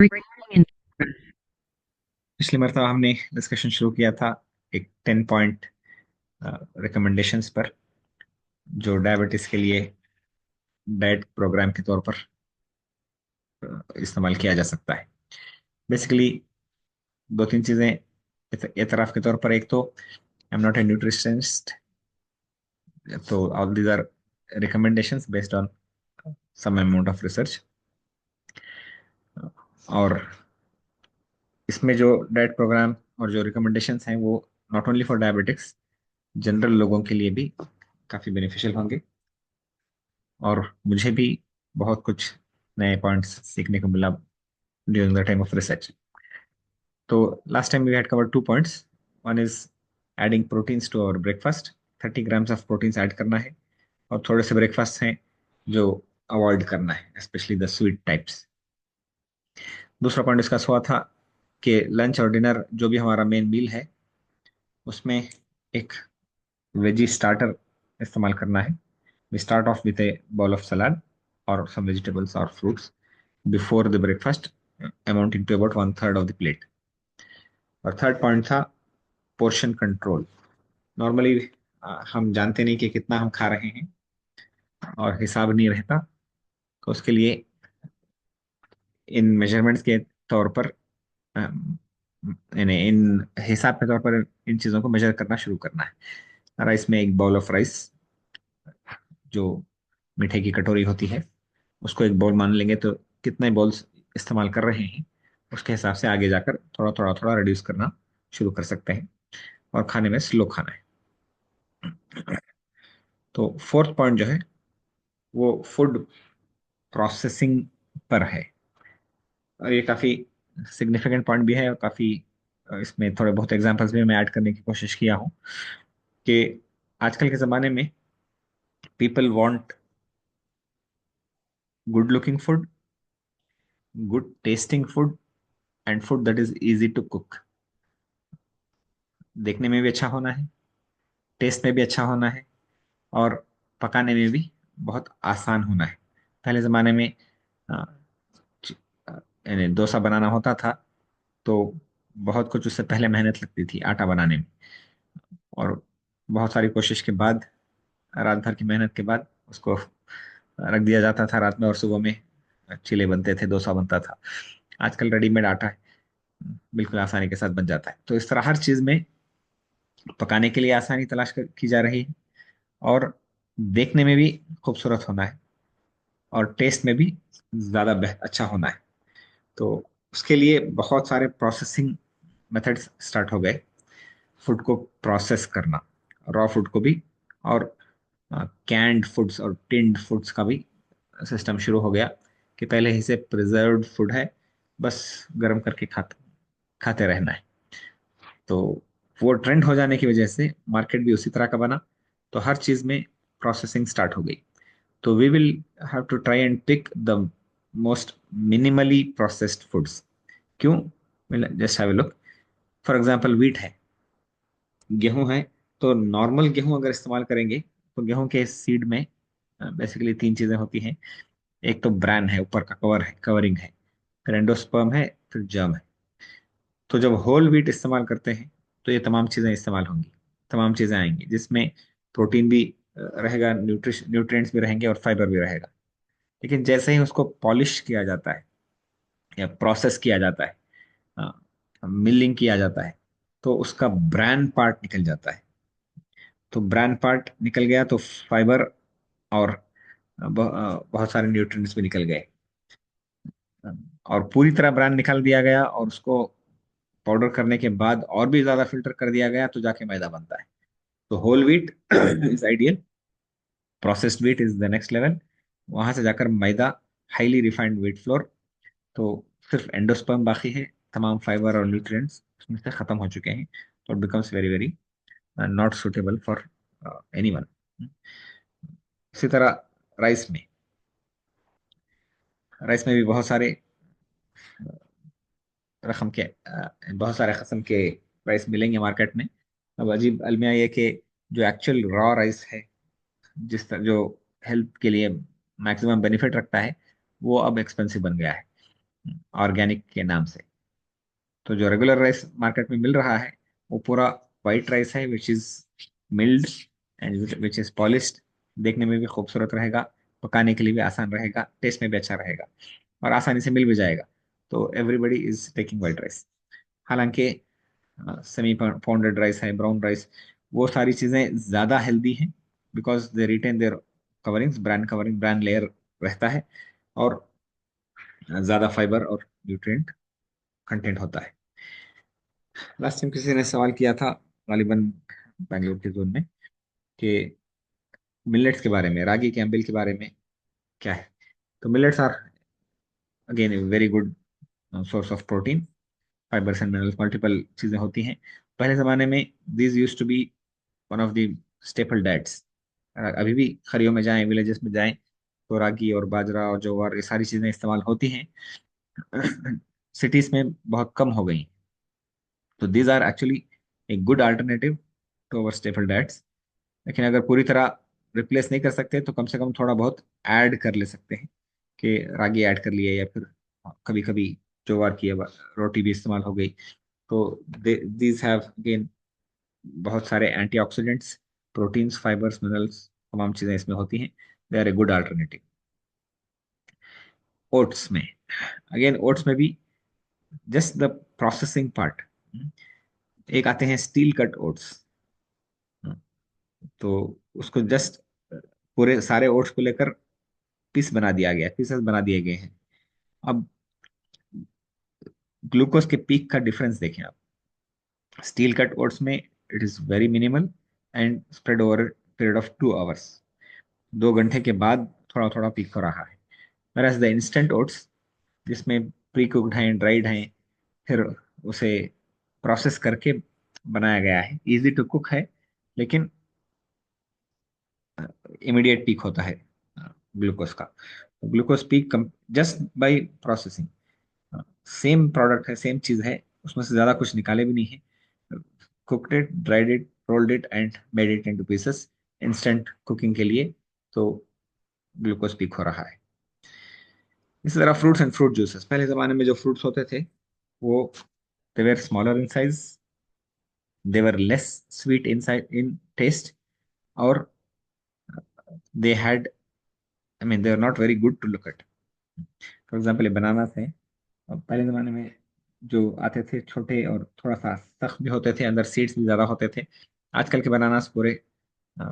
पिछली मरतबा हमने डिस्कशन शुरू किया था एक 10 पॉइंट रिकमेंडेशंस पर, जो डायबिटीज के लिए डाइट प्रोग्राम के तौर पर इस्तेमाल किया जा सकता है। बेसिकली दो तीन चीजें एतराफ के तौर पर। एक तो I am not a nutritionist, तो all these are recommendations based on some amount of research. और इसमें जो डाइट प्रोग्राम और जो रिकमेंडेशंस हैं वो not only for diabetics, general लोगों के लिए भी काफी बेनिफिशियल होंगे। और मुझे भी बहुत कुछ नए पॉइंट्स सीखने को मिला during the time of research. तो last time we had covered 2 points. One is adding proteins to our breakfast. 30 grams of proteins add करना है। और थोड़े से ब्रेकफास्ट हैं जो अवॉइड करना है, स्पेशली द स्वीट टाइप्स। दूसरा पॉइंट डिस्कस हुआ था कि लंच और डिनर जो भी हमारा मेन मील है उसमें एक वेजी स्टार्टर इस्तेमाल करना है। We start off with a bowl of salad or some vegetables or fruits before the breakfast, amounting to about 1/3 of the plate. और थर्ड पॉइंट था पोर्शन कंट्रोल। नॉर्मली हम जानते नहीं कि कितना हम खा रहे हैं और हिसाब नहीं रहता, तो उसके लिए इन मेजरमेंट्स के तौर पर अम, यानी इन हिसाब के तौर पर इन चीज़ों को मेजर करना शुरू करना है। राइस में एक बाउल ऑफ राइस, जो मीठे की कटोरी होती है, उसको एक बाउल मान लेंगे, तो कितने बाउल्स इस्तेमाल कर रहे हैं उसके हिसाब से आगे जाकर थोड़ा थोड़ा थोड़ा रिड्यूस करना शुरू कर सकते हैं। और खाने में स्लो खाना है। तो फोर्थ पॉइंट जो है वो फूड प्रोसेसिंग पर है। और ये काफी सिग्निफिकेंट पॉइंट भी है, और काफी इसमें थोड़े बहुत एग्जांपल्स भी मैं ऐड करने की कोशिश किया हूँ कि आजकल के जमाने में people want good looking food, good tasting food, and food that is easy to cook. देखने में भी अच्छा होना है, टेस्ट में भी अच्छा होना है, और पकाने में भी बहुत आसान होना है। पहले ज़माने में अ, च- यानी डोसा बनाना होता था तो बहुत कुछ उससे पहले मेहनत लगती थी आटा बनाने में। और बहुत सारी कोशिश के बाद, रात भर की मेहनत के बाद उसको रख दिया जाता था रात में, और सुबह में चिले बनते थे, डोसा बनता था। आजकल रेडीमेड आटा है, बिल्कुल आसानी के साथ बन जाता है। तो इस तरह हर चीज़ में पकाने के लिए आसानी तलाश की जा रही है, और देखने में भी खूबसूरत होना है, और टेस्ट में भी ज्यादा अच्छा होना है। तो उसके लिए बहुत सारे प्रोसेसिंग मेथड्स स्टार्ट हो गए। फूड को प्रोसेस करना, रॉ फूड को भी, और कैंड फूड्स और टिन्ड फूड्स का भी सिस्टम शुरू हो गया कि पहले ही से प्रिजर्व्ड फूड है, बस गर्म करके खाते खाते रहना है। तो वो ट्रेंड हो जाने की वजह से मार्केट भी उसी तरह का बना, तो हर चीज में प्रोसेसिंग स्टार्ट हो गई। तो we will have to try and pick the most minimally processed foods. क्यों? We'll just have a look. For example wheat है, गेहूं है। तो नॉर्मल गेहूं अगर इस्तेमाल करेंगे तो गेहूं के सीड में बेसिकली तीन चीजें होती हैं। एक तो ब्रैन है, ऊपर का कवर है, कवरिंग है। फिर एंडोस्पर्म है, फिर जर्म है। तो जब होल व्हीट इस्तेमाल करते हैं तो ये तमाम चीजें इस्तेमाल होंगी, तमाम चीजें आएंगी, जिसमें प्रोटीन भी रहेगा, न्यूट्रिएंट्स भी रहेंगे, और फाइबर भी रहेगा। लेकिन जैसे ही उसको पॉलिश किया जाता है या प्रोसेस किया जाता है, मिलिंग किया जाता है, तो उसका ब्रांड पार्ट निकल जाता है। तो ब्रांड पार्ट निकल गया तो फाइबर और बहुत सारे न्यूट्रिएंट्स भी निकल गए। और पूरी तरह ब्रांड निकाल दिया गया और उसको पाउडर करने के बाद और भी ज्यादा फिल्टर कर दिया गया, तो जाके मैदा बनता है। तो whole wheat is ideal, processed wheat is the next level. वहां से जाकर maida, highly refined wheat flour. तो सिर्फ एंडोस्पर्म बाकी है, तमाम फाइबर और न्यूट्रिएंट्स उसमें से खत्म हो चुके हैं। तो it becomes very very not suitable for anyone. इसी तरह राइस में राइस में भी बहुत सारे रकम के बहुत सारे किस्म के राइस मिलेंगे मार्केट में। अब अजीब अलमिया ये कि जो एक्चुअल रॉ राइस है, जिस तरह जो हेल्थ के लिए मैक्सिमम बेनिफिट रखता है, वो अब एक्सपेंसिव बन गया है। ऑर्गेनिक के नाम से। तो जो रेगुलर राइस मार्केट में मिल रहा है वो पूरा वाइट राइस है, which is milled and which is polished. देखने में भी खूबसूरत रहेगा, पकाने के लिए भी आसान रहेगा, टेस्ट में भी अच्छा रहेगा, और आसानी से मिल भी जाएगा। तो everybody is taking white rice. हालांकि सेमी पाउंडेड राइस है, ब्राउन राइस, वो सारी चीज़ें ज़्यादा हेल्दी हैं, because they retain their coverings, bran covering, bran layer रहता है, और ज़्यादा फाइबर और न्यूट्रिएंट कंटेंट होता है। लास्ट टाइम किसी ने सवाल किया था, गालिबन बैंगलोर के जोन में, कि मिलेट्स के बारे में, रागी कैम्बेल के बारे में क्या है। तो millets are again a very good source of protein, fibres and minerals, multiple चीज़ें होती हैं। पहले ज़माने में this use to be one of the staple diets. अभी भी खरियों में जाएं, विलेजेस में जाएं, तो रागी और बाजरा और ज्वार, ये सारी चीज़ें इस्तेमाल होती हैं। सिटीज में बहुत कम हो गई। तो these are actually a good alternative to our staple diets. लेकिन अगर पूरी तरह रिप्लेस नहीं कर सकते तो कम से कम थोड़ा बहुत ऐड कर ले सकते हैं, कि रागी ऐड कर लिया, या फिर कभी कभी ज्वार की रोटी भी इस्तेमाल हो गई। तो दीज हैव अगेन बहुत सारे एंटीऑक्सीडेंट्स, प्रोटीन्स, फाइबर्स, मिनरल्स, तमाम चीज़ें इसमें होती हैं। They are a good alternative. Oats में, अगेन ओट्स में भी जस्ट द प्रोसेसिंग पार्ट। एक आते हैं स्टील कट ओट्स। तो उसको जस्ट पूरे सारे ओट्स को लेकर पीस बना दिया गया, पीसेस बना दिए गए हैं। अब ग्लूकोज के पीक का डिफरेंस देखें आप। स्टील कट ओट्स में it is very minimal and spread over period of 2 hours. 2 घंटे के बाद थोड़ा थोड़ा पीक हो रहा है। whereas द इंस्टेंट ओट्स, जिसमें प्री कुक्ड हैं, ड्राइड हैं, फिर उसे प्रोसेस करके बनाया गया है, इजी टू कुक है, लेकिन इमीडिएट पीक होता है ग्लूकोज का। Glucose peak just by processing. Same product है, सेम चीज है, उसमें से ज्यादा कुछ निकाले भी नहीं है। Cooked it, dried it, rolled it and made it into pieces instant cooking के लिए। तो ग्लूकोज पीक हो रहा है। इसी तरह फ्रूट्स एंड फ्रूट जूसेस, पहले जमाने में जो फ्रूट्स होते थे वो they were smaller in size, they were less sweet in in taste, और they had, I mean, they are not very good to look at. For example banana है, अब पहले जमाने में जो आते थे छोटे और थोड़ा सा सख्त भी होते थे, अंदर सीड्स भी ज्यादा होते थे। आजकल के बनानास पूरे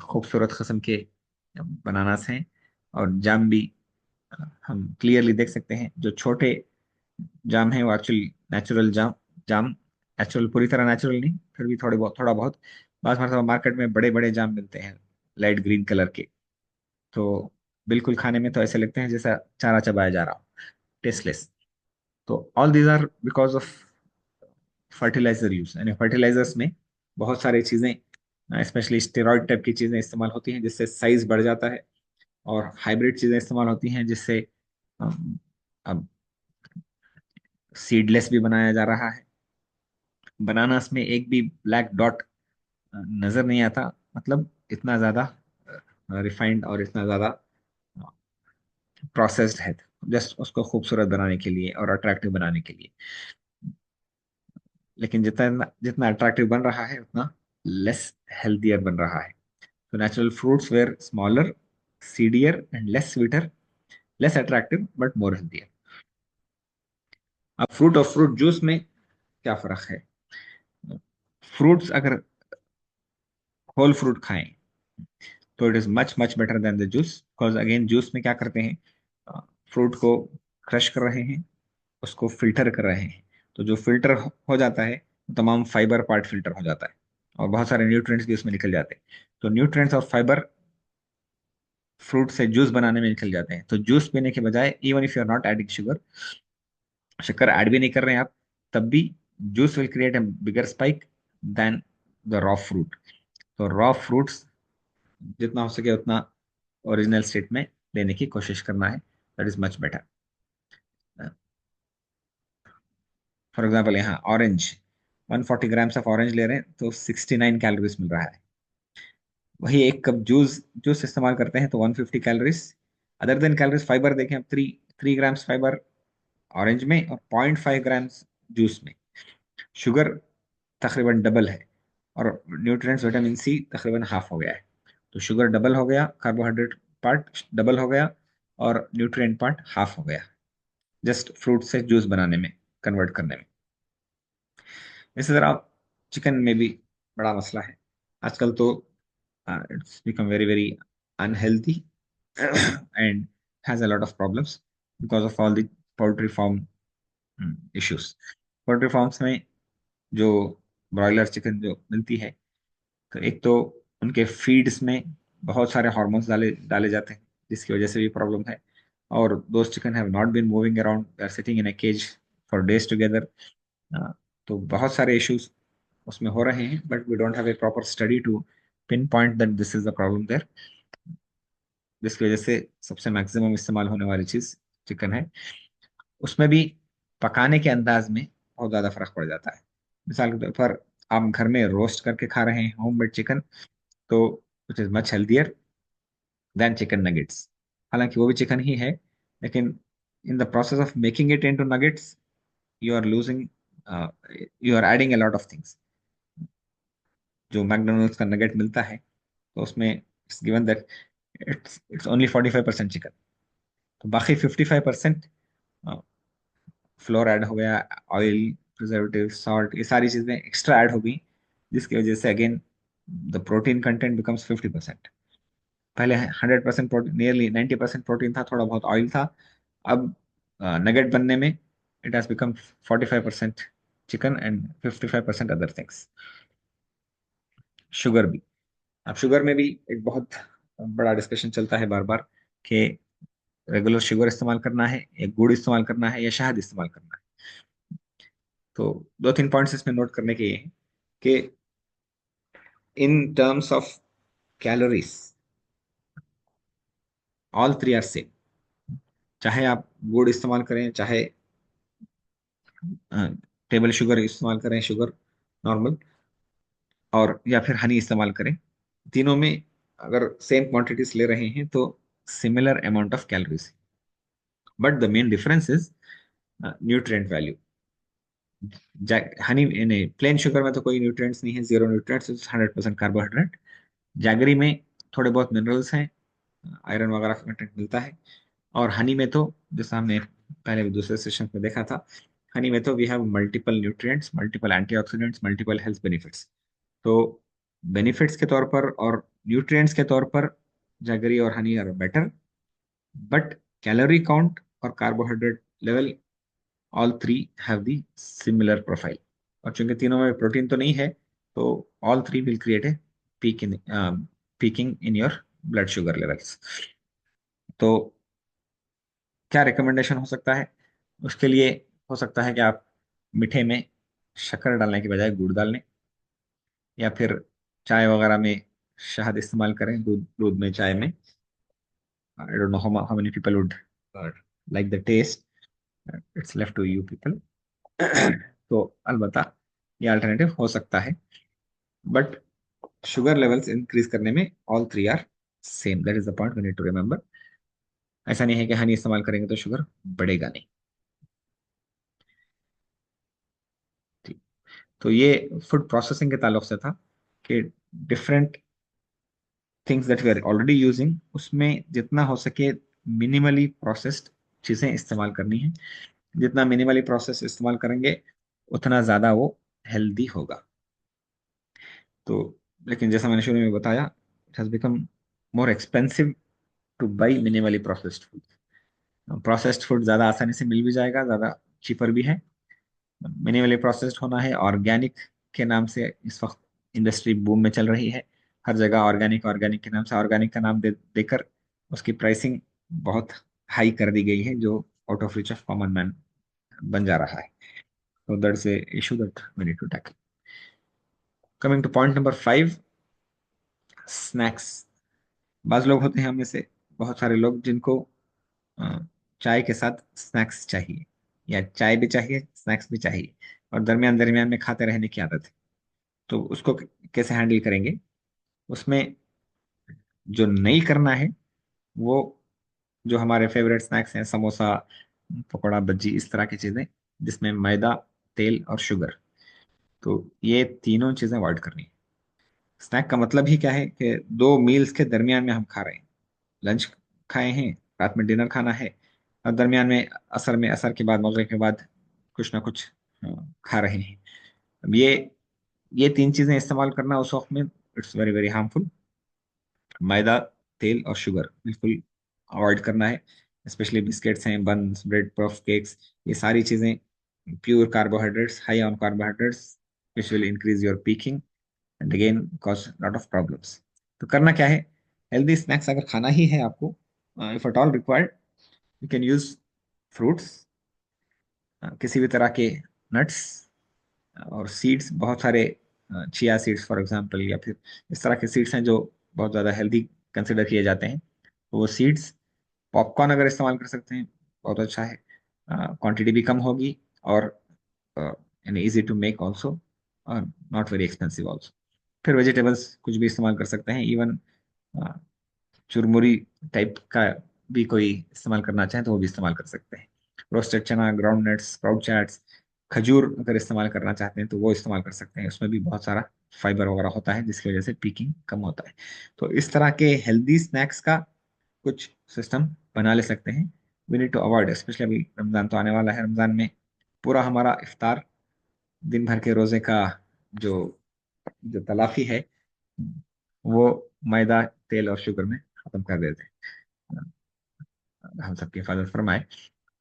खूबसूरत किस्म के बनानास हैं, और जाम भी हम क्लियरली देख सकते हैं। जो छोटे जाम है वो एक्चुअली नेचुरल जाम जाम नेचुरल, पूरी तरह नेचुरल नहीं, फिर भी थोड़े बहुत, थोड़ा बहुत। बास मतलब मार्केट में बड़े बड़े जाम मिलते हैं, लाइट ग्रीन कलर के। तो बिल्कुल खाने में तो ऐसे लगते हैं जैसा चारा चबाया जा रहा हो, टेस्टलेस। तो all these are because of fertiliser use, यानी फर्टिलाइजर्स में बहुत सारी चीजें, स्पेशली स्टेरॉइड टाइप की चीजें इस्तेमाल होती हैं, जिससे साइज बढ़ जाता है, और हाइब्रिड चीजें इस्तेमाल होती हैं, जिससे अब सीडलेस भी बनाया जा रहा है। बनानास में एक भी ब्लैक डॉट नजर नहीं आता, मतलब इतना ज्यादा रिफाइंड और इतना ज्यादा प्रोसेस्ड है, जस्ट उसको खूबसूरत बनाने के लिए और अट्रैक्टिव बनाने के लिए। लेकिन जितना जितना अट्रैक्टिव बन रहा है उतना लेस हेल्थियर बन रहा है। तो natural fruits were smaller, seedier and less sweeter, less attractive but more healthier. अब फ्रूट और फ्रूट जूस में क्या फर्क है। फ्रूट्स अगर होल फ्रूट खाएं तो it is much much better than the juice, because again juice में क्या करते हैं, फ्रूट को क्रश कर रहे हैं, उसको फिल्टर कर रहे हैं। तो जो फिल्टर हो जाता है, तमाम फाइबर पार्ट फिल्टर हो जाता है, और बहुत सारे न्यूट्रिएंट्स भी उसमें निकल जाते हैं। तो न्यूट्रिएंट्स और फाइबर फ्रूट से जूस बनाने में निकल जाते हैं। तो जूस पीने के बजाय, even if you are not adding sugar, शक्कर ऐड भी नहीं कर रहे हैं आप, तब भी juice will create a bigger spike then the raw fruit. तो रॉ फ्रूट्स जितना हो सके उतना ओरिजिनल स्टेट में लेने की कोशिश करना है, that is much better. For example यहाँ ऑरेंज, 140 ग्राम्स ऑफ ऑरेंज ले रहे हैं तो 69 कैलोरीज मिल रहा है। वही एक कप जूस जूस इस्तेमाल करते हैं तो 150 calories. Other than calories, fibre देखें आप, 3 3 ग्राम्स फाइबर ऑरेंज में और 0.5 ग्राम्स जूस में। शुगर तकरीबन डबल है, और न्यूट्रिएंट्स विटामिन सी तकरीबन हाफ हो गया है। तो शुगर डबल हो गया, कार्बोहाइड्रेट पार्ट डबल हो गया, और न्यूट्रिएंट पार्ट हाफ हो गया, जस्ट फ्रूट से जूस बनाने में, कन्वर्ट करने में। इसी तरह चिकन में भी बड़ा मसला है आजकल तो। It's become very very unhealthy and has a lot of problems because of all the poultry farm issues. Poultry farms में जो ब्रॉयलर चिकन जो मिलती है, तो एक तो उनके फीड्स में बहुत सारे हार्मोन्स डाले डाले जाते हैं, जिसकी वजह से भी प्रॉब्लम है। और those chicken have not been moving around, they are sitting in a cage for days together. तो बहुत सारे इश्यूज उसमें हो रहे हैं, but we don't have a proper study to pinpoint that this is the problem there, जिसकी वजह से सबसे मैक्सिमम इस्तेमाल होने वाली चीज चिकन है। उसमें भी पकाने के अंदाज में बहुत ज्यादा फर्क पड़ जाता है। मिसाल के तौर पर आप घर में रोस्ट करके खा रहे हैं होम मेड चिकन, तो which is much healthier than chicken nuggets. हालांकि वो भी चिकन ही है, लेकिन in the process of making it into nuggets you are losing, you are adding a lot of things. जो मैकडोनल्ड्स का नगेट मिलता है, तो उसमें it's given that it's only 45% chicken. तो बाकी 55% फ्लोर ऐड हो गया, ऑयल, प्रिजर्वेटिव, सॉल्ट, ये सारी चीजें एक्स्ट्रा ऐड हो गई, जिसकी वजह से again the protein content becomes 50%। पहले 100% प्रोटीन, नियरली 90% प्रोटीन था, थोड़ा बहुत ऑयल था। अब नगेट बनने में it has become 45% chicken and 55% other things. Sugar भी, अब शुगर में भी एक बहुत बड़ा डिस्कशन चलता है बार बार, कि रेगुलर शुगर इस्तेमाल करना है या गुड़ इस्तेमाल करना है या शहद इस्तेमाल करना है। तो दो तीन पॉइंट्स इसमें नोट करने के ये हैं कि in terms of calories all three are same. चाहे आप गुड़ इस्तेमाल करें, चाहे टेबल शुगर इस्तेमाल करें, शुगर नॉर्मल, और या फिर हनी इस्तेमाल करें, तीनों में अगर सेम क्वांटिटीज ले रहे हैं तो similar amount of calories. But the main difference is nutrient value. Honey नहीं, प्लेन शुगर में तो कोई न्यूट्रिएंट्स नहीं है, जीरो न्यूट्रिएंट्स, 100% कार्बोहाइड्रेट। जैगरी में थोड़े बहुत मिनरल्स हैं, आयरन वगैरह का कंटेंट मिलता है। और हनी में तो, जैसा हमने पहले भी दूसरे सेशन में देखा था, हनी में तो we have multiple nutrients, multiple antioxidants, multiple health benefits. तो बेनिफिट्स के तौर पर और न्यूट्रिएंट्स के तौर पर जैगरी और honey are better, but calorie count और carbohydrate level, all three have the similar profile. और चूंकि तीनों में प्रोटीन तो नहीं है, तो all three will create a peak in peaking in your blood sugar levels. तो क्या रिकमेंडेशन हो सकता है उसके लिए? हो सकता है कि आप मीठे में शक्कर डालने के बजाय गुड़ डाल लें, या फिर चाय वगैरह में शहद इस्तेमाल करें, दूध दूध में, चाय में। I don't know how many people would like the taste, it's left to you people. तो अलबत्ता ये अल्टरनेटिव हो सकता है, बट शुगर लेवल्स इंक्रीज करने में all three are same, that is the point we need to remember. ऐसा नहीं है कि हनी इस्तेमाल करेंगे तो शुगर बढ़ेगा नहीं। ठीक। तो ये फूड प्रोसेसिंग के ताल्लुक से था, कि different things that we are already using, उसमें जितना हो सके मिनिमली प्रोसेस्ड चीजें इस्तेमाल करनी है। जितना मिनिमली प्रोसेस इस्तेमाल करेंगे, उतना ज्यादा वो हेल्दी होगा। तो लेकिन जैसा मैंने शुरू में बताया, it has become more expensive two by minimally processed food. Processed food ज़्यादा आसानी से मिल भी जाएगा, ज़्यादा चीपर भी है। मिनिमली प्रोसेस्ड होना है, ऑर्गेनिक के नाम से इस वक्त इंडस्ट्री बूम में चल रही है। हर जगह ऑर्गेनिक ऑर्गेनिक के नाम से, ऑर्गेनिक का नाम देकर उसकी प्राइसिंग बहुत हाई कर दी गई है, जो out of reach of common man बन जा रहा है। So that's a issue that we need to tackle. Coming to point number 5, snacks. बाज लोग होते हैं हम में से, बहुत सारे लोग जिनको अ, चाय के साथ स्नैक्स चाहिए, या चाय भी चाहिए, स्नैक्स भी चाहिए, और दरमियान दरमियान में खाते रहने की आदत है। तो उसको कैसे हैंडल करेंगे? उसमें जो नहीं करना है, वो जो हमारे फेवरेट स्नैक्स हैं, समोसा, पकौड़ा, बज्जी, इस तरह की चीजें जिसमें मैदा, तेल और शुगर, तो ये तीनों चीजें अवॉइड करनी है। स्नैक का मतलब ही क्या है कि दो मील्स के दरमियान में हम खा रहे हैं। लंच खाए हैं, रात में डिनर खाना है, और दरमियान में असर के बाद, मगरिब के बाद कुछ ना कुछ खा रहे हैं। अब ये तीन चीजें इस्तेमाल करना उस वक्त में इट्स वेरी वेरी हार्मफुल। मैदा, तेल और शुगर बिल्कुल अवॉइड करना है। स्पेशली बिस्किट्स हैं, बन्स, ब्रेड पफ, केक्स, ये सारी चीजें pure carbohydrates, high on carbohydrates, which will increase your peeking and again cause lot of problems. तो करना क्या है, हेल्दी स्नैक्स अगर खाना ही है आपको, if at all required, you can use fruits, किसी भी तरह के नट्स और सीड्स, बहुत सारे चिया सीड्स फॉर एग्जांपल, या फिर इस तरह के सीड्स हैं जो बहुत ज़्यादा हेल्दी कंसिडर किए जाते हैं, तो वो सीड्स। पॉपकॉर्न अगर इस्तेमाल कर सकते हैं, बहुत अच्छा है, क्वांटिटी भी कम होगी, और यानी इजी टू मेक ऑल्सो, और नॉट वेरी एक्सपेंसिव ऑल्सो। फिर वेजिटेबल्स कुछ भी इस्तेमाल कर सकते हैं, इवन चुरमुरी टाइप का भी कोई इस्तेमाल करना चाहे तो वो भी इस्तेमाल कर सकते हैं। रोस्टेड चना, ग्राउंड नट्स, स्प्राउट चैट्स, खजूर अगर इस्तेमाल करना चाहते हैं तो वो इस्तेमाल कर सकते हैं, उसमें भी बहुत सारा फाइबर वगैरह होता है जिसकी वजह से पीकिंग कम होता है। तो इस तरह के हेल्दी स्नैक्स का कुछ सिस्टम बना ले सकते हैं। We need to avoid, especially अभी रमजान तो आने वाला है, रमजान में पूरा हमारा इफ्तार, दिन भर के रोजे का जो जो तलाफी है, वो मैदा, तेल और शुगर में खत्म कर देते हैं। हम सबकी हिफाजत फरमाए।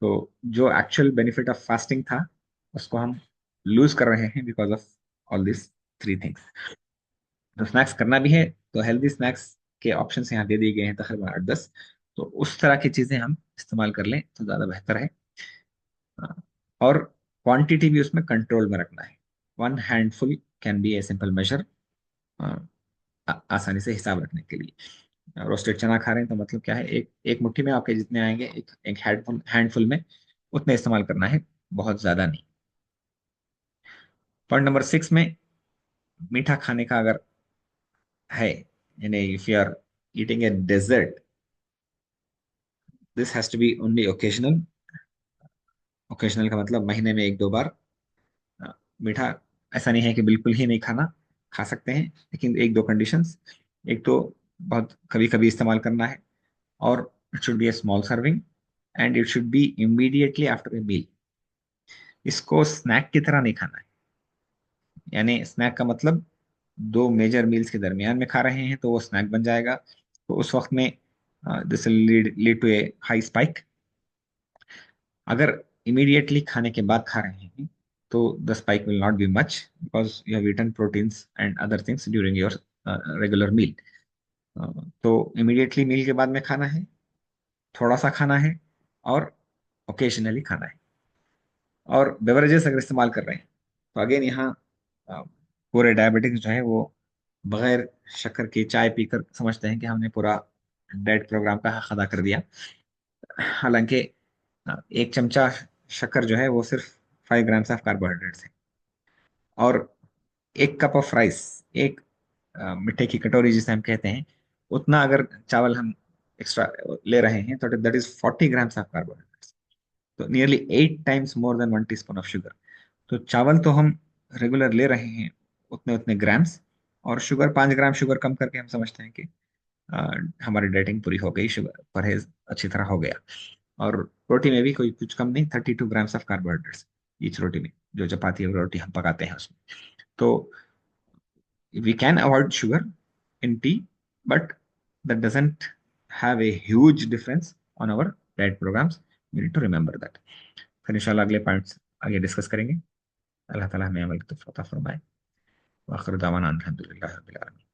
तो जो एक्चुअल बेनिफिट ऑफ फास्टिंग था, उसको हम लूज कर रहे हैं because of all this three things. तो स्नैक्स करना भी है, तो हेल्दी स्नैक्स के ऑप्शंस यहाँ दे दिए गए हैं तकरीबन 8-10। तो उस तरह की चीजें हम इस्तेमाल कर लें तो ज्यादा बेहतर है। और क्वांटिटी भी उसमें कंट्रोल में रखना है। One handful can be a simple measure, आसानी से हिसाब रखने के लिए। रोस्टेड चना खा रहे हैं तो मतलब क्या है, एक एक मुट्ठी में आपके जितने आएंगे, एक एक हैंडफुल में उतने इस्तेमाल करना है, बहुत ज्यादा नहीं। पॉइंट नंबर 6 में, मीठा खाने का अगर है, यानी if you are eating a dessert, this has to be only occasional. Occasional का मतलब महीने में 1-2 बार। अ, मीठा ऐसा नहीं है कि बिल्कुल ही नहीं खाना, खा सकते हैं, लेकिन एक दो कंडीशंस। एक तो बहुत कभी कभी इस्तेमाल करना है, और it should be a small serving, and it should be immediately after a meal. इसको स्नैक की तरह नहीं खाना है। यानी स्नैक का मतलब दो मेजर मील्स के दरमियान में खा रहे हैं तो वो स्नैक बन जाएगा, तो उस वक्त में this lead to a high spike. अगर इमीडिएटली खाने के बाद खा रहे हैं तो the spike will not be much, because you have eaten proteins and other things during your regular meal. तो इमीडिएटली मील के बाद में खाना है, थोड़ा सा खाना है, और ओकेजनली खाना है। और बेवरेजेस अगर इस्तेमाल कर रहे हैं तो अगेन यहाँ अ, पूरे डायबिटिक्स जो है वो बगैर शक्कर की चाय पीकर समझते हैं कि हमने पूरा डाइट प्रोग्राम का हक अदा कर दिया। हालांकि एक चमचा शक्कर जो है वो सिर्फ 5 ग्राम्स ऑफ कार्बोहाइड्रेट्स है। और एक कप ऑफ राइस, एक मिट्टी की कटोरी जिसे हम कहते हैं, उतना अगर चावल हम एक्स्ट्रा ले रहे हैं तो that is 40 grams of carbohydrates. तो nearly 8 times more than 1 teaspoon of sugar. तो चावल तो हम रेगुलर ले रहे हैं उतने उतने ग्राम्स, और शुगर 5 ग्राम शुगर कम करके हम समझते हैं कि हमारी डाइटिंग पूरी हो गई, शुगर परहेज अच्छी तरह हो गया। और रोटी में भी कोई कुछ कम नहीं, 32 ग्राम्स ऑफ कार्बोहाइड्रेट्स ईच रोटी में, जो चपाती और रोटी हम पकाते हैं उसमें। तो we can avoid sugar in tea, but that doesn't have a huge difference on our diet programs. We need to remember that. फिर इंशाल्लाह अगले पॉइंट्स आगे डिस्कस करेंगे। अल्लाह ताला हमें अमल की तौफीक अता फरमाए। वाखिर दावाना अल्हम्दुलिल्लाहि रब्बिल आलमीन।